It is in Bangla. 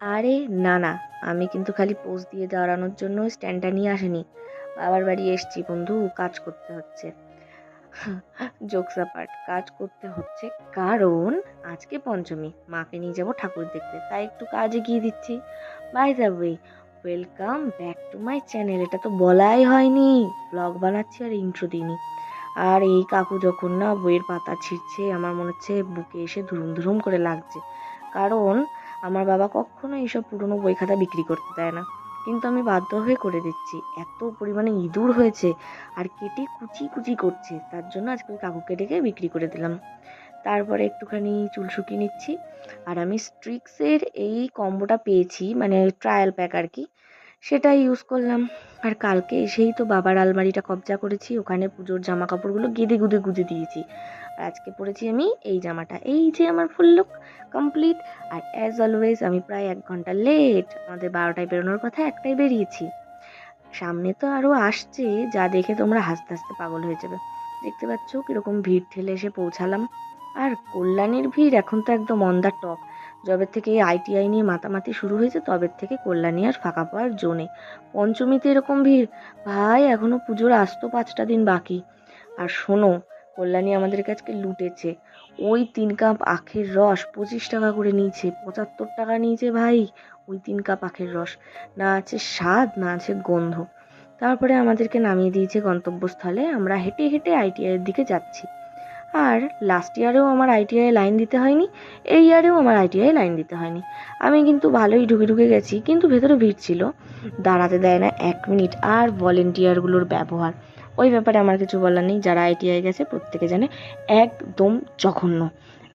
আরে না না, আমি কিন্তু খালি পোজ দিয়ে দাঁড়ানোর জন্য স্ট্যান্ডটা নিয়ে আসিনি। বাবার বাড়ি এসছি বন্ধু, কাজ করতে হচ্ছে। জোকস অ্যাপার্ট, কাজ করতে হচ্ছে কারণ আজকে পঞ্চমী, মাকে নিয়ে যাব ঠাকুর দেখতে, তাই একটু কাজ এগিয়ে দিচ্ছি। By the way, welcome back to my channel. এটা তো বলাই হয়নি, ব্লগ বানাচ্ছি আর ইন্ট্রো দিইনি। আর এই কাকু যখন না বইয়ের পাতা ছিঁড়ছে, আমার মনে হচ্ছে বুকে এসে ধুরুম ধুরুম করে লাগছে। কারণ আমার বাবা কখনো এইসব পুরনো বই খাতা বিক্রি করতে দেয় না, কিন্তু আমি বাধ্য হয়ে করে দিচ্ছি। এত পরিমাণে ইঁদুর হয়েছে আর কেটে কুচি কুচি করছে, তার জন্য আজকে ওই কাকুকে ডেকে বিক্রি করে দিলাম। তারপরে একটুখানি চুল শুকিয়ে নিচ্ছি। আর আমি স্ট্রিক্সের এই কম্বোটা পেয়েছি, মানে ট্রায়াল প্যাক আর কি, সেটা ইউজ করলাম। আর কালকে এসেই তো বাবার আলমারিটা কবজা করেছি, ওখানে পুজোর জামা কাপড়গুলো গেদে গুদে গুজে দিয়েছি। আর আজকে পরেছি আমি এই জামাটা, এই যে আমার ফুল লুক কমপ্লিট। আর অ্যাজ অলওয়েজ আমি প্রায় 1 ঘন্টা লেট, আমাদের 12টায় বেরোনোর কথা, 1টায় বেরিয়েছি। সামনে তো আরও আসছে, যা দেখে তোমরা হাসতে হাসতে পাগল হয়ে যাবে। দেখতে পাচ্ছ কিরকম ভিড় ঠেলে এসে পৌঁছালাম। আর কল্যাণীর ভিড় এখন তো একদম অন দ্য টপ। যবে থেকে এই আইটিআই নিয়ে মাতামাতি শুরু হয়েছে, তবে থেকে কল্যাণী আর ফাঁকা পাওয়ার জো নেই। পঞ্চমীতে এরকম ভিড়, ভাই এখনো পুজোর আসতো 5টা দিন বাকি। আর শোনো, কল্যাণী আমাদের কাছকে লুটেছে। ওই 3 কাপ আখের রস 25 টাকা করে নিয়েছে, 75 টাকা নিয়েছে ভাই। ওই 3 কাপ আখের রস, না আছে স্বাদ না আছে গন্ধ। তারপরে আমাদেরকে নামিয়ে দিয়েছে গন্তব্যস্থলে, আমরা হেঁটে হেঁটে আইটিআইয়ের দিকে যাচ্ছি। আর লাস্ট ইয়ারেও আমার আইটিআই লাইন দিতে হয়নি, এই ইয়ারেও আমার আইটিআই লাইন দিতে হয়নি। আমি কিন্তু ভালোই ঢুকে ঢুকে গেছি, কিন্তু ভেতরে ভিড় ছিল, দাঁড়াতে দেয় না 1 মিনিট। আর ভলেন্টিয়ারগুলোর ব্যবহার, ওই ব্যাপারে আমার কিছু বলার নেই। যারা আইটিআই গেছে প্রত্যেকে জানে, একদম জঘন্য।